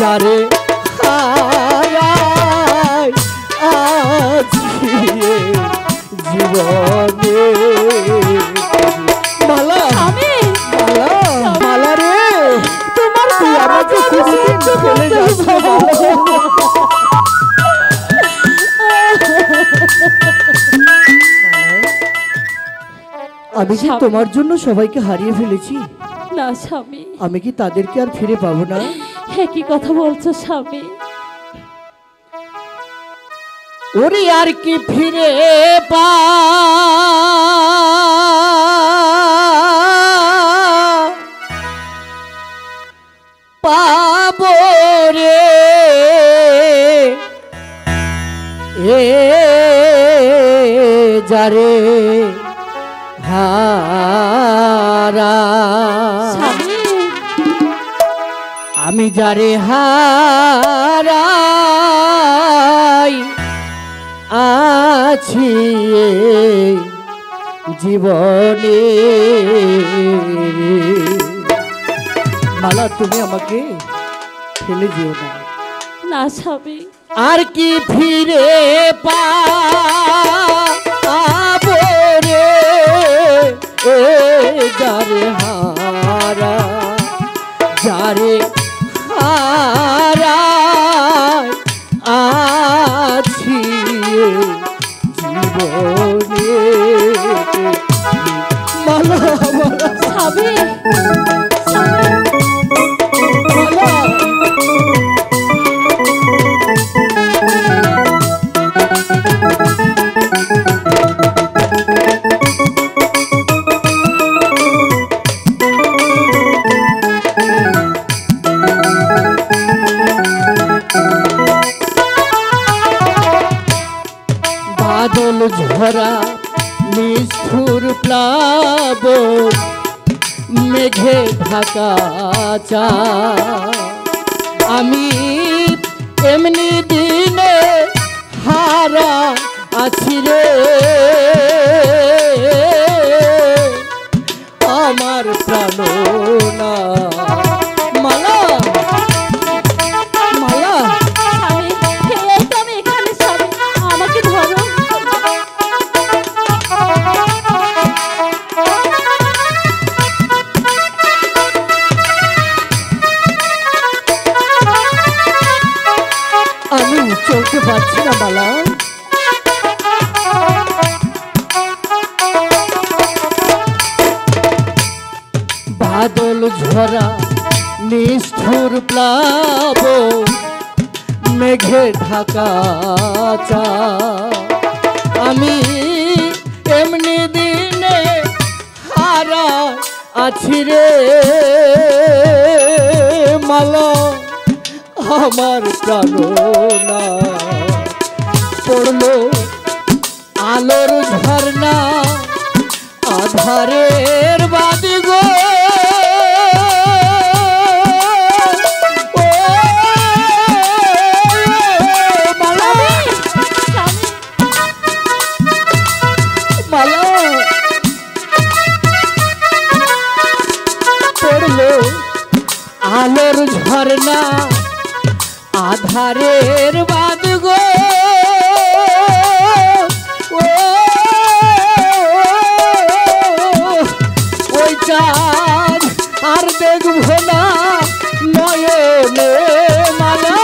যারে হারাই আছি জীবনে। মালা মালা মালা রে, তোমার তুই আমাকে কোনদিন ফেলে যাচ্ছিস? আমি কি তোমার জন্য সবাইকে হারিয়ে ফেলেছি? না স্বামী, আমি কি তাদেরকে আর ফিরে পাবো না? একই কথা বলছো স্বামী। ওরে আর কি ফিরে পাবো রে এ যারে হারা। আমি যারে হারাই আছি জীবনে। মালা তুমি আমাকে ফেলে যেও না। না স্বামী, আর কি ফিরে পাবো রে এ যারে হারা, যারে হারাই আছি জীবনে। মালা মালা স্বামী, মালা বাদল ঝরা নিষ্ঠুর প্লাবন মেঘে ঢাকা চা। আমি এমনি দিনে হারা আছি রে আমার প্রাণনা। মালা মালা স্বামী, এই তো আমি এখানে স্বামী, আমাকে ধরো। আমি চলতে পারছি না মালা। বাদল ঝরা নিষ্ঠুর প্লাবন মেঘে ঢাকা চা। আমি এমনি দিনে হারা আছি রে মালা আমার প্রাণনা। পড়লো আলোর ঝর্ণা আধারের বাদি গো মালা মালা। পড়লো আলোর ঝর্ণা আধারের বাদ গো ওই চাঁদ আর দেখবো না নয়নে। মালা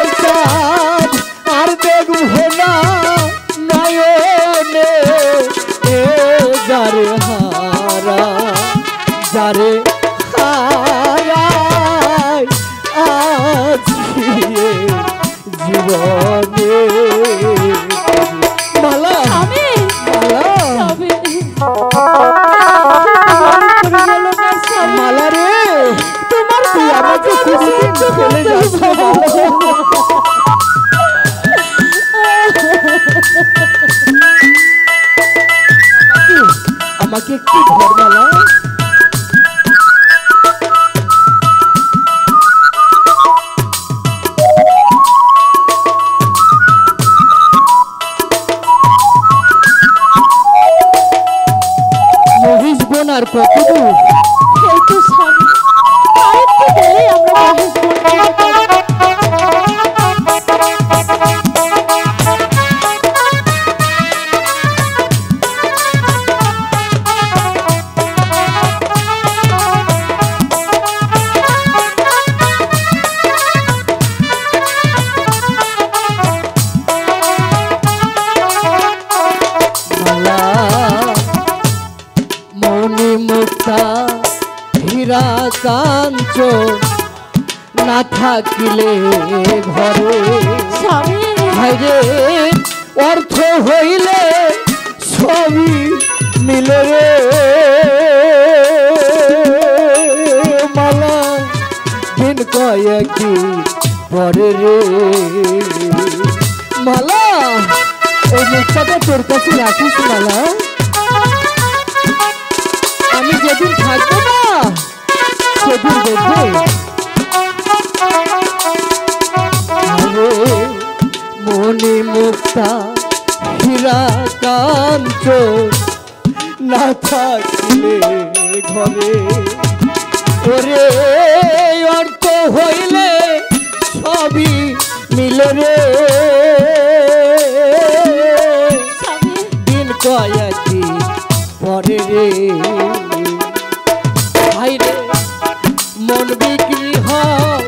ওই চাঁদ আর দেখবো না নয়নে এ যারে হারা, যারে হারাই আছি জীবনে। মালা স্বামী, মালা স্বামী, মালা রে, তোমার তুই আমাকে কোনদিন ফেলে যাচ্ছিস? আমাকে একটু ধর মালা। হীরা কাঞ্চন না থাকিলে ঘরে স্বামী হায়রে অর্থ হইলে সবই মিলে রে মালা দিন কয়েকদিন পরে রে মালা ওই মুখটাকে তোর কাছে রাখিস মালা আমি যেদিন থাকবো না সেদিন দেখবে মনি মুক্তা হীরা কাঞ্চন না থাকলে ঘরে ওরে অর্থ হইলে সবই মিলে রে স্বামী দিন কয়েকদিন পরে রে হায়রে মন বিক্রি হয়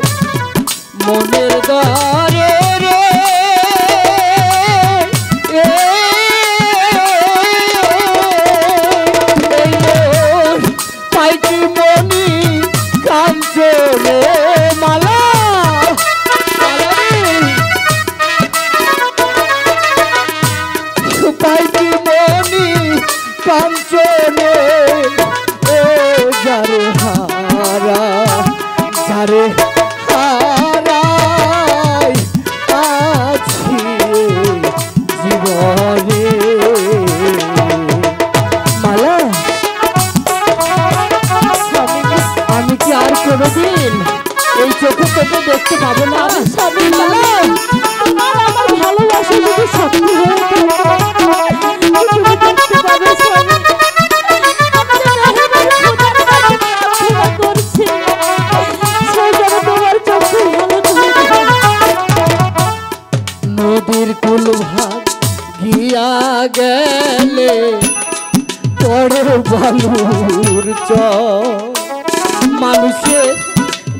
মনের দ্বারে রে পাইটি মনি কাঞ্চনে মালা পাইটি মনি কাঞ্চনে ও যারে হারা যারে হারাই আছি জীবনে মালা আমি কি আর কোনোদিন এই চোখে তোকে দেখতে পাবো না স্বামী মালা তোমার আমার ভালোবাসা যদি সত্যি হয়ে থাকে তুমি দেখতে পাবে স্বামী আমি তো রহিমের খোদার কাছে প্রার্থনা করছি সেই যেন তোমার চোখে ভালো নদীর কুল ভাগ গিয়া গেলে পড়ে বালুর চ মানুষের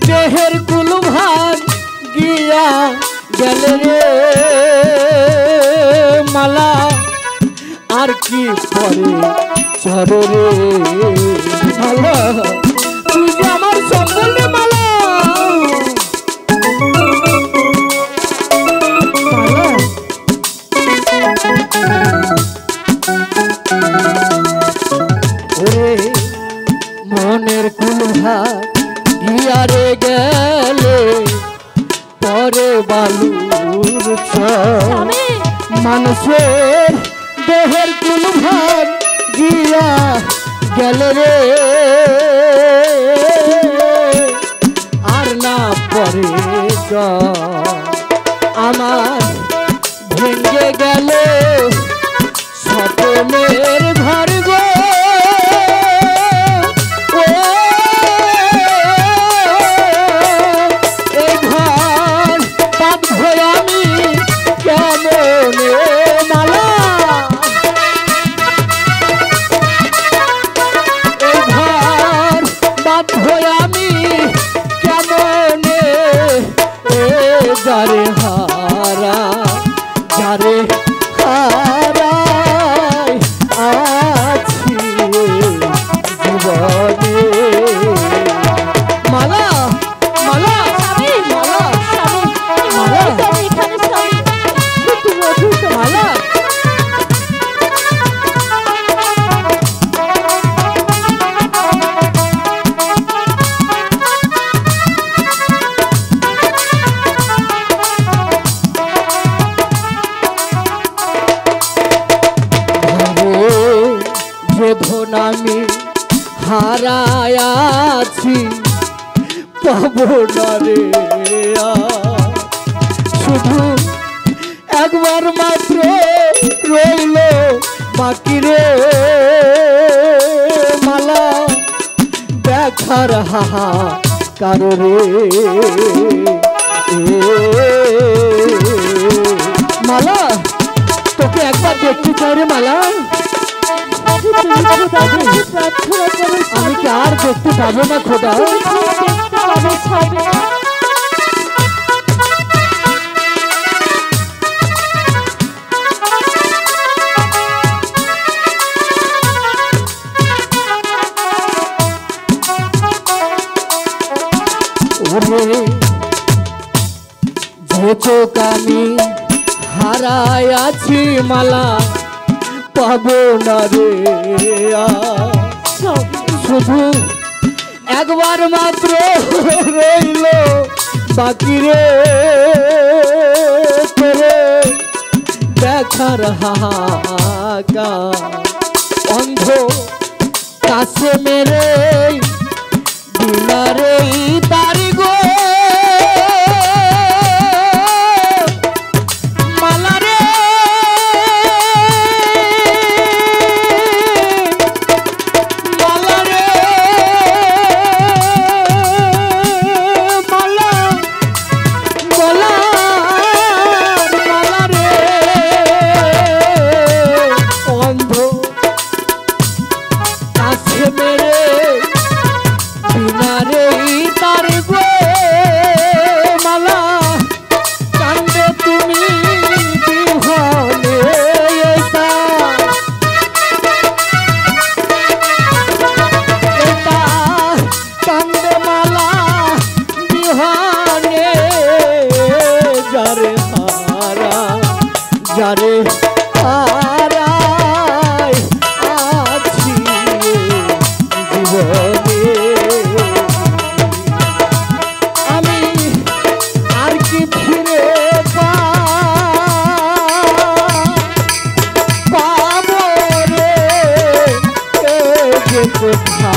দেহের কুল ভাগ গিয়া গেলে রে মালা আর কি পরে চরে রে মালা তুই যে আমার সম্বল রে মালা ওরে মনের কুলহা গিয়ারে গেলে পরে বালুর ছ স্বামী মানুষের দেহের কুলহা গিয়া গেলে রে আর না পরে গ আমার ভেঙে গেল স্বপ্নের ঘর গো ও এই ঘর বাঁধব আমি কেমনে মালা এই ঘর বাঁধব আমি কেমনে যারে হারা যারে হারাই আছি জীবনে মালা মালা স্বামী মালা স্বামী মালা তুমি এখানে স্বামী তুমি অসুস্থ মালা যে ধন আমি হারায়াছি পাবো না রে শুধু একবার মাত্র রইল বাকি রে মালা দেখার হাহা কারো রে মালা তোকে একবার দেখতে চাই রে মালা তুমি খোদার কাছে প্রার্থনা করো আমি কি আর দেখতে পাবো না খোদা তুমি দেখতে পাবে স্বামী রে যে চোখ আমি হারাই আছি মালা পাবো না রে শুধু একবার মাত্র রইল বাকি রে তোরে দেখার হাহাকার অন্ধ কাছে মেরে দিনারে তারি গো মালা রে মালা রে মালা মালা মালা রে অন্ধ কাছে মেরে দিনারে তার গো মালা কান্দে তুমি বিহনে এটা কান্দে মালা বিহনে যারে হারা যারে হারাই আছি জীবনে আমি আর কি ফিরে পাবো রে যে কোথা